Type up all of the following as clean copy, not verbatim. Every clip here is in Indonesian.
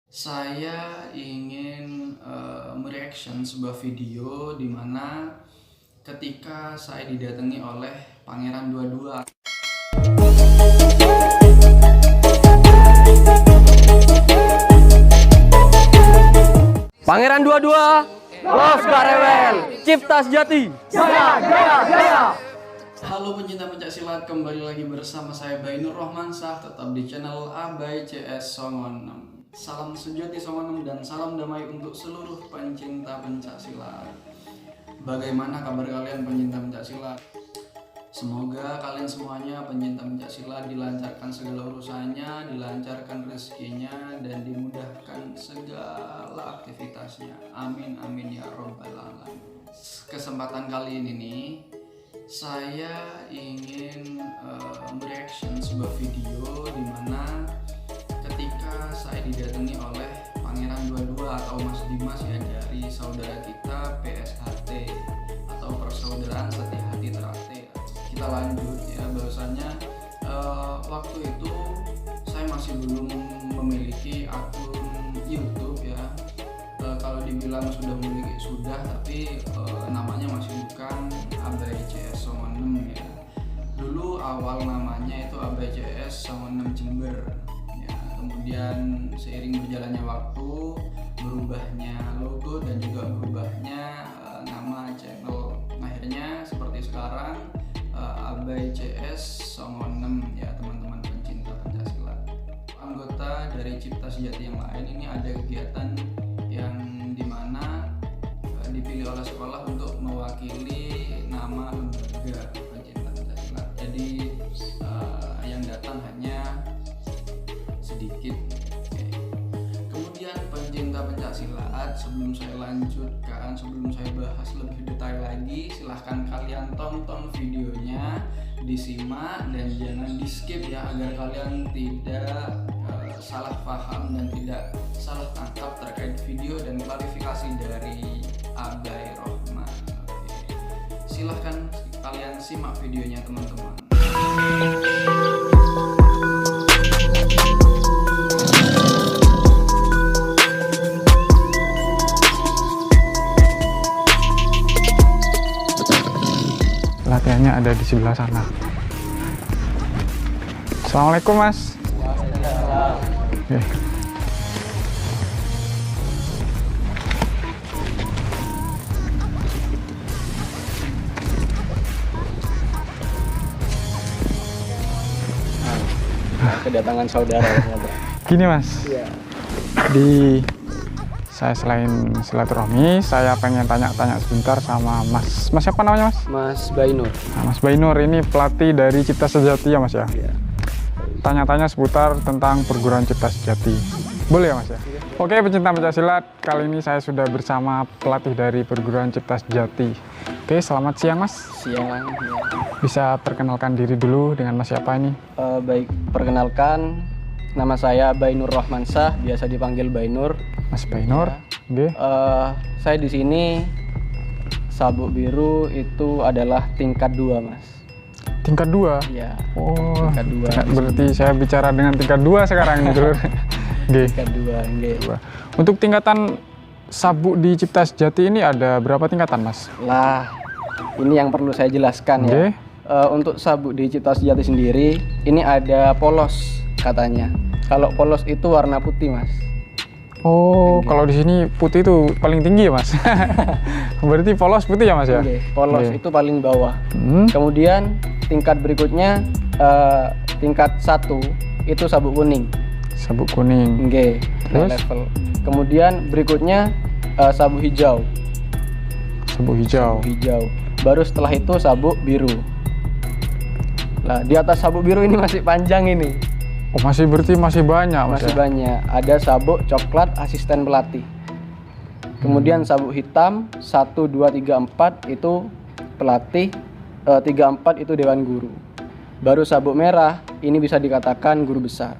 Saya ingin mereaction sebuah video di mana ketika saya didatangi oleh Pangeran 22. Pangeran 22, Los Garewel, Cipta Sejati. Jaya, jaya, jaya. Halo pencinta pencaksilat, kembali lagi bersama saya Bainur Rohmansyah, tetap di channel Abai CS Songon 6. Salam sejati Songon 6 dan salam damai untuk seluruh pencinta pencaksilat. Bagaimana kabar kalian pencinta pencaksilat? Semoga kalian semuanya pencinta pencaksilat dilancarkan segala urusannya, dilancarkan rezekinya, dan dimudahkan segala aktivitasnya. Amin amin ya robbal alamin. Kesempatan kali ini nih, saya ingin mereaction sebuah video di mana ketika saya didatangi oleh Pangeran 22 atau Mas Dimas ya, dari saudara kita PSHT atau Persaudaraan Setia Hati Terate. Kita lanjut ya, bahwasanya waktu itu saya masih belum memiliki akun YouTube ya. Kalau dibilang sudah memiliki sudah, tapi namanya masih bukan Abai CS Songon 6 ya. Dulu awal namanya itu Abai CS Songon 6 Jember ya. Kemudian seiring berjalannya waktu, berubahnya logo dan juga berubahnya nama channel. Akhirnya seperti sekarang Abai CS Songon 6 ya teman-teman pencinta Pancasila. Anggota dari Cipta Sejati yang lain ini ada kegiatan yang dimana dipilih oleh sekolah untuk mewakili nama lembaga pencinta Pancasila. Jadi yang datang hanya sedikit. Kemudian pencinta pencaksilat, sebelum saya lanjutkan, sebelum saya bahas lebih detail lagi, silahkan kalian tonton videonya, disimak dan jangan di skip ya, agar kalian tidak salah paham dan tidak salah tangkap terkait video dan klarifikasi dari Abai Rohman. Oke. Silahkan kalian simak videonya teman-teman. Latihannya ada di sebelah sana. Assalamualaikum Mas. Oke. Kedatangan saudara. Gini Mas, saya selain silaturahmi, saya pengen tanya-tanya sebentar sama Mas siapa namanya Mas? Mas Bainur. Nah, Mas Bainur ini pelatih dari Cipta Sejati ya Mas ya? Iya. Tanya-tanya seputar tentang perguruan Cipta Sejati. Boleh ya Mas ya? Oke pencinta pencaksilat, kali ini saya sudah bersama pelatih dari perguruan Cipta Sejati. Oke, selamat siang Mas. Siang. Ya. Bisa perkenalkan diri dulu dengan Mas siapa ini? Baik, perkenalkan, nama saya Bainur Rohmansyah, biasa dipanggil Bainur. Mas Bainur. Oke. Saya di sini sabuk biru itu adalah tingkat 2 Mas. Tingkat 2? Iya. Oh, tingkat 2. Berarti saya bicara dengan tingkat 2 sekarang nih, Dulur. Tingkat 2, nggih. Untuk tingkatan sabuk di Cipta Sejati ini ada berapa tingkatan, Mas? Lah, ini yang perlu saya jelaskan ya. Untuk sabuk di Cipta Sejati sendiri, ini ada polos katanya. Kalau polos itu warna putih, Mas. Oh, kalau di sini putih itu paling tinggi ya, Mas? Berarti polos putih ya, Mas ya? Polos itu paling bawah. Kemudian tingkat berikutnya, tingkat 1 itu sabuk kuning. Sabuk kuning. Nggih, level. Kemudian berikutnya sabuk hijau. Sabuk hijau. Baru setelah itu sabuk biru. Nah, di atas sabuk biru ini masih panjang ini. Oh, berarti masih banyak, Mas. Masih banyak. Ada sabuk coklat asisten pelatih. Kemudian sabuk hitam 1 2 3 4 itu pelatih, 3 4 itu dewan guru. Baru sabuk merah ini bisa dikatakan guru besar.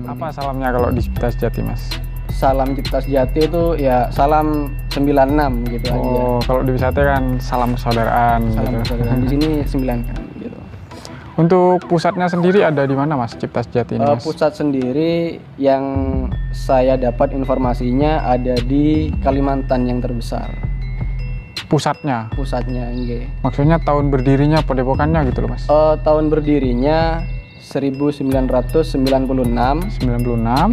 Apa salamnya kalau di Cipta Sejati, Mas? Salam Cipta Sejati itu ya salam 96 gitu aja. Oh, kalau di Wisata kan salam persaudaraan. Salam gitu. persaudaraan. Di sini 96 gitu. Untuk pusatnya sendiri ada di mana Mas Cipta Sejati ini Mas? Pusat sendiri yang saya dapat informasinya ada di Kalimantan yang terbesar. Pusatnya? Pusatnya, nggih. Maksudnya tahun berdirinya padepokannya gitu loh Mas? Tahun berdirinya 1996. 96.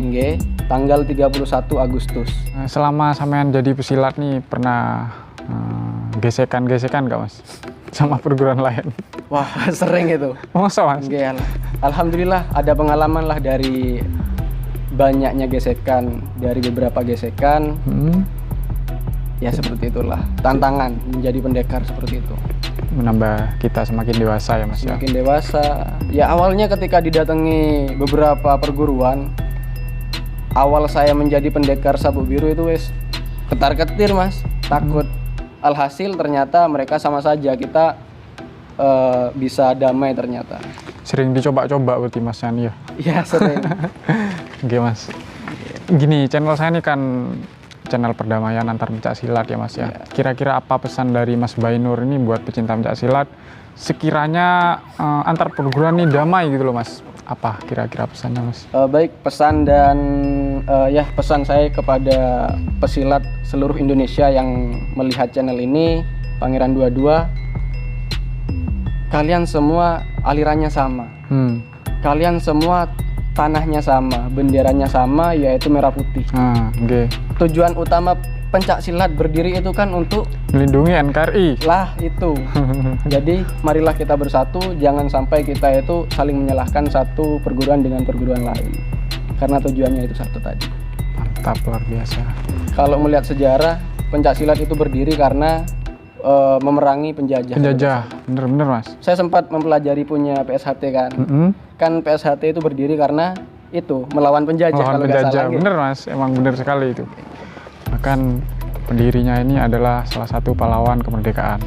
Nggih, tanggal 31 Agustus. Selama sampean jadi pesilat nih pernah gesekan-gesekan nggak Mas? Sama perguruan lain? Wah, sering itu. Masa Mas? Nggih, alhamdulillah ada pengalaman lah dari banyaknya gesekan, dari beberapa gesekan. Ya seperti itulah tantangan menjadi pendekar seperti itu. Menambah kita semakin dewasa ya Mas ya? Semakin dewasa. Ya awalnya ketika didatangi beberapa perguruan, awal saya menjadi pendekar sabuk biru itu wes ketar-ketir Mas, takut. Alhasil ternyata mereka sama saja, kita bisa damai ternyata. Sering dicoba-coba berarti Mas Yan ya? Ya sering. Oke Mas. Gini, channel saya ini kan channel perdamaian antar pencak silat ya Mas ya. Kira-kira apa pesan dari Mas Bainur ini buat pecinta pencak silat sekiranya antar perguruan ini damai gitu loh Mas? Apa kira-kira pesannya Mas? Baik, pesan dan pesan saya kepada pesilat seluruh Indonesia yang melihat channel ini, Pangeran 22, kalian semua alirannya sama. Kalian semua tanahnya sama, benderanya sama, yaitu merah putih. Tujuan utama pencak silat berdiri itu kan untuk melindungi NKRI lah itu. Jadi marilah kita bersatu, jangan sampai kita itu saling menyalahkan satu perguruan dengan perguruan lain, karena tujuannya itu satu tadi. Mantap, luar biasa. Kalau melihat sejarah, pencak silat itu berdiri karena memerangi penjajah. Bener-bener Mas. Saya sempat mempelajari punya PSHT kan. Kan PSHT itu berdiri karena itu melawan penjajah. Melawan penjajah, bener Mas, emang bener sekali itu. Bahkan pendirinya ini adalah salah satu pahlawan kemerdekaan.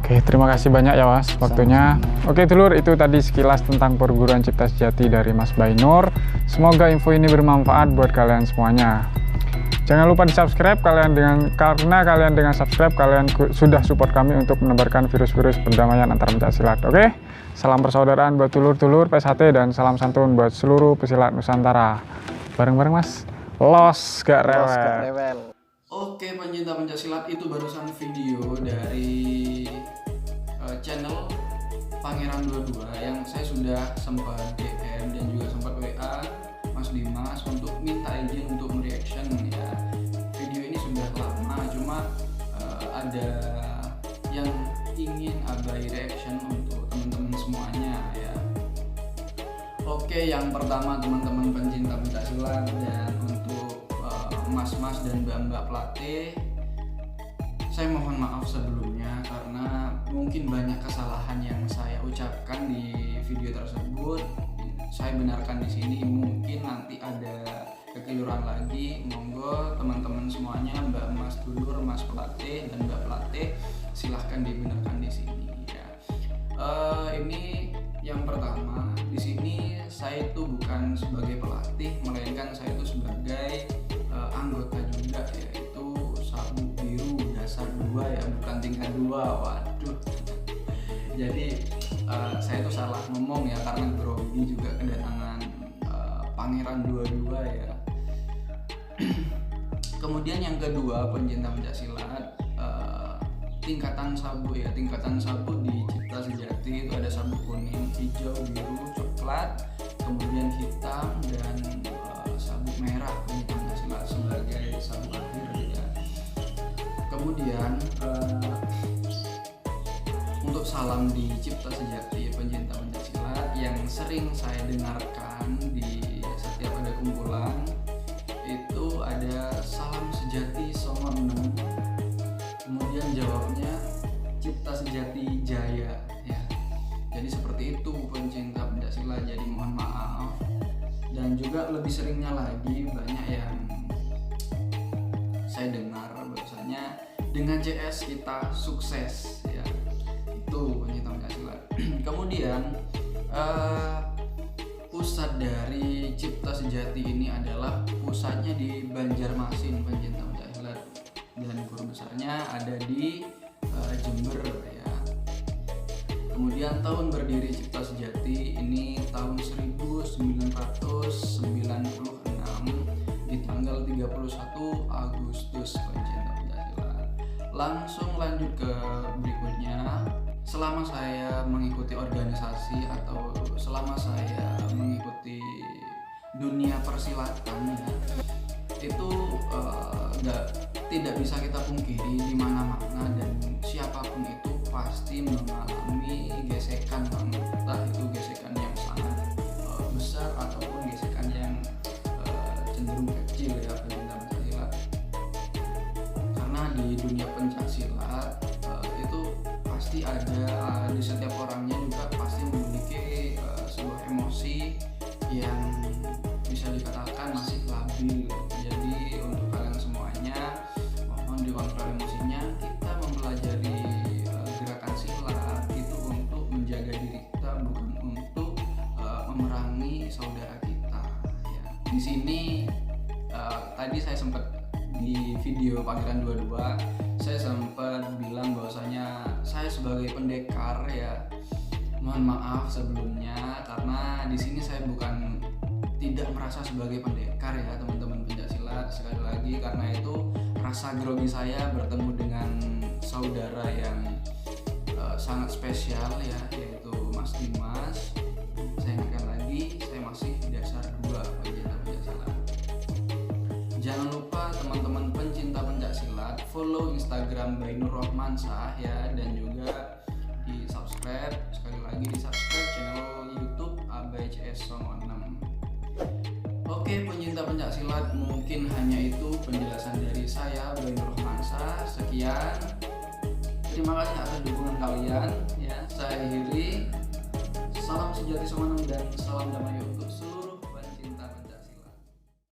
Oke, terima kasih banyak ya Mas waktunya. Oke dulur, itu tadi sekilas tentang perguruan Cipta Sejati dari Mas Bainur. Semoga info ini bermanfaat buat kalian semuanya. Jangan lupa di-subscribe karena kalian dengan subscribe kalian sudah support kami untuk menebarkan virus-virus perdamaian antar pencak silat. Oke? Salam persaudaraan buat dulur-dulur PSHT dan salam santun buat seluruh pesilat Nusantara. Bareng-bareng Mas. Los gak rewel. Oke, pencinta pencak silat, itu barusan video dari channel Pangeran 22 yang saya sudah sempat DM dan juga sempat WA Mas Dimas untuk minta izin untuk mereaction ya. Video ini sudah lama, cuma ada yang ingin Abai reaction untuk teman-teman semuanya ya. Oke, yang pertama teman-teman pencinta pencak silat dan untuk mas-mas dan mbak-mbak pelatih, saya mohon maaf sebelumnya karena mungkin banyak kesalahan yang saya ucapkan di video tersebut. Saya benarkan di sini, mungkin nanti ada kekeliruan lagi. Monggo teman-teman semuanya, mbak mas dulur, mas pelatih dan mbak pelatih, silahkan dibenarkan di sini ya. Ini yang pertama, di sini saya itu bukan sebagai pelatih, melainkan saya itu sebagai anggota juga, yaitu sabuk biru dasar 2 ya, bukan tingkat 2. Waduh. Jadi saya itu salah ngomong ya, karena grogi juga kedatangan Pangeran 22 ya. Kemudian yang kedua, pencinta pencak silat, tingkatan sabuk ya, tingkatan sabuk di Cipta Sejati itu ada sabuk kuning, hijau, biru, coklat, kemudian hitam dan sabuk merah pencinta pencak silat sebagai sabuk akhir ya. Kemudian untuk salam di Cipta Sejati pencinta pencak silat yang sering saya dengarkan di setiap ada kumpulan itu ada salam sejati Songon 6. Kemudian jawabnya Cipta Sejati Jaya ya. Jadi seperti itu pencinta pencak silat, jadi mohon maaf. Dan juga lebih seringnya lagi banyak yang saya dengar bahwasanya dengan CS kita sukses ya. Itu pencinta pencak silat. Kemudian pusat dari Cipta Sejati ini adalah pusatnya di Banjarmasin pencinta pencak silat, dan guru besarnya ada di Jember ya. Kemudian tahun berdiri Cipta Sejati ini tahun 1996 di tanggal 31 Agustus pencinta Pancasila. Langsung lanjut ke berikutnya. Selama saya mengikuti organisasi atau selama saya mengikuti dunia persilatan ya, itu tidak bisa kita pungkiri di mana-mana dan siapapun itu pasti mengalami gesekan, entah itu gesekan yang sangat besar ataupun gesekan yang cenderung kecil ya pencinta Pancasila. Karena di dunia pencaksilat itu pasti ada di setiap orangnya juga pasti memiliki sebuah emosi yang bisa dikatakan masih labil. Jadi untuk kalian semuanya mohon dikontrol emosinya. Kita mempelajari gerakan silat itu untuk menjaga diri kita, bukan untuk memerangi saudara kita ya. Di sini tadi saya sempat di video Pangeran 22 saya sempat bilang bahwasanya saya sebagai pendekar ya, mohon maaf sebelumnya karena di sini saya bukan tidak merasa sebagai pendekar ya teman-teman pencaksilat. Sekali lagi karena itu rasa grogi saya bertemu dengan saudara yang sangat spesial ya, yaitu Mas Dimas. Saya ingatkan lagi, saya masih dasar 2 pencinta pencaksilat. Jangan lupa teman-teman pencinta pencaksilat follow Instagram Bainur Rohmansyah ya, dan juga di subscribe, sekali lagi di subscribe channel YouTube Abai CS Songon 6. Oke pencinta pencaksilat, mungkin hanya itu penjelasan dari saya Bainur Rohmansyah. Sekian, terima kasih atas dukungan kalian ya. Saya akhiri, salam sejati Songon 6 dan salam damai untuk